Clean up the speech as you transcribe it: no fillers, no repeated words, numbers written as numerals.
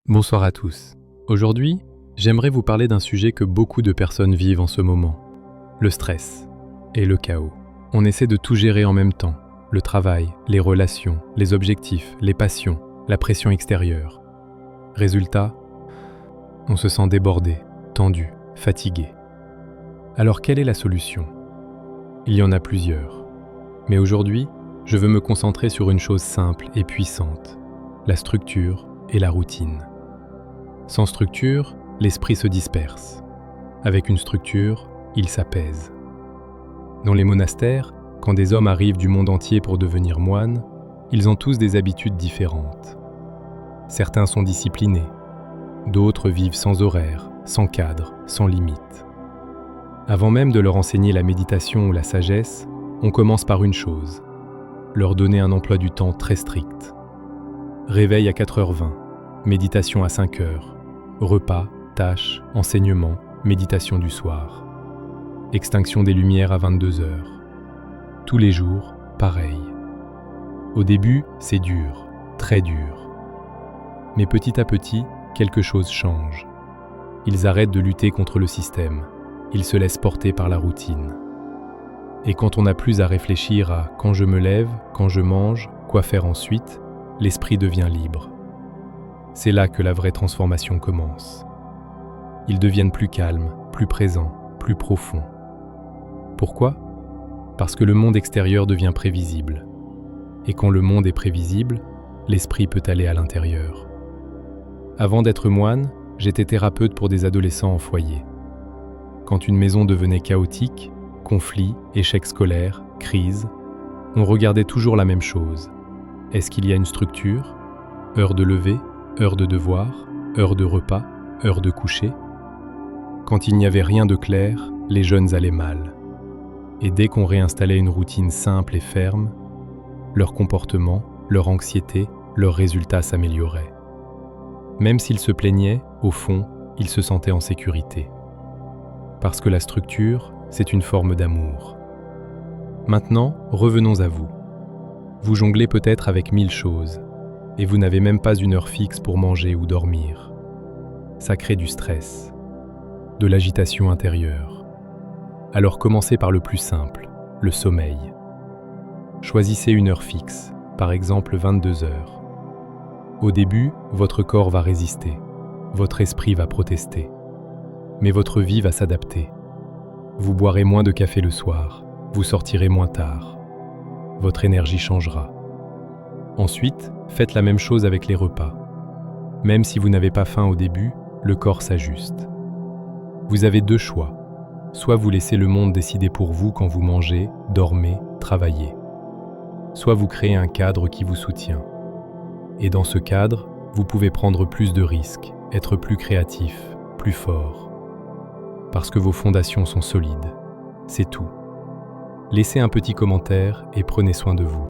Bonsoir à tous. Aujourd'hui, j'aimerais vous parler d'un sujet que beaucoup de personnes vivent en ce moment, le stress et le chaos. On essaie de tout gérer en même temps, le travail, les relations, les objectifs, les passions, la pression extérieure. Résultat, on se sent débordé, tendu, fatigué. Alors quelle est la solution? Il y en a plusieurs. Mais aujourd'hui, je veux me concentrer sur une chose simple et puissante, la structure et la routine. Sans structure, l'esprit se disperse. Avec une structure, il s'apaise. Dans les monastères, quand des hommes arrivent du monde entier pour devenir moines, ils ont tous des habitudes différentes. Certains sont disciplinés, d'autres vivent sans horaire, sans cadre, sans limite. Avant même de leur enseigner la méditation ou la sagesse, on commence par une chose, leur donner un emploi du temps très strict. Réveil à 4h20, méditation à 5h, repas, tâches, enseignement, méditation du soir. Extinction des lumières à 22h. Tous les jours, pareil. Au début, c'est dur, très dur. Mais petit à petit, quelque chose change. Ils arrêtent de lutter contre le système. Ils se laissent porter par la routine. Et quand on n'a plus à réfléchir à quand je me lève, quand je mange, quoi faire ensuite, l'esprit devient libre. C'est là que la vraie transformation commence. Ils deviennent plus calmes, plus présents, plus profonds. Pourquoi? Parce que le monde extérieur devient prévisible. Et quand le monde est prévisible, l'esprit peut aller à l'intérieur. Avant d'être moine, j'étais thérapeute pour des adolescents en foyer. Quand une maison devenait chaotique, conflits, échecs scolaires, crise, on regardait toujours la même chose. Est-ce qu'il y a une structure? Heure de lever, heure de devoir, heure de repas, heure de coucher? Quand il n'y avait rien de clair, les jeunes allaient mal. Et dès qu'on réinstallait une routine simple et ferme, leur comportement, leur anxiété, leurs résultats s'amélioraient. Même s'ils se plaignaient, au fond, ils se sentaient en sécurité. Parce que la structure, c'est une forme d'amour. Maintenant, revenons à vous. Vous jonglez peut-être avec 1000 choses, et vous n'avez même pas une heure fixe pour manger ou dormir. Ça crée du stress, de l'agitation intérieure. Alors commencez par le plus simple, le sommeil. Choisissez une heure fixe, par exemple 22h. Au début, votre corps va résister, votre esprit va protester, mais votre vie va s'adapter. Vous boirez moins de café le soir, vous sortirez moins tard. Votre énergie changera. Ensuite, faites la même chose avec les repas. Même si vous n'avez pas faim au début, le corps s'ajuste. Vous avez deux choix. Soit vous laissez le monde décider pour vous quand vous mangez, dormez, travaillez. Soit vous créez un cadre qui vous soutient. Et dans ce cadre, vous pouvez prendre plus de risques, être plus créatif, plus fort. Parce que vos fondations sont solides. C'est tout. Laissez un petit commentaire et prenez soin de vous.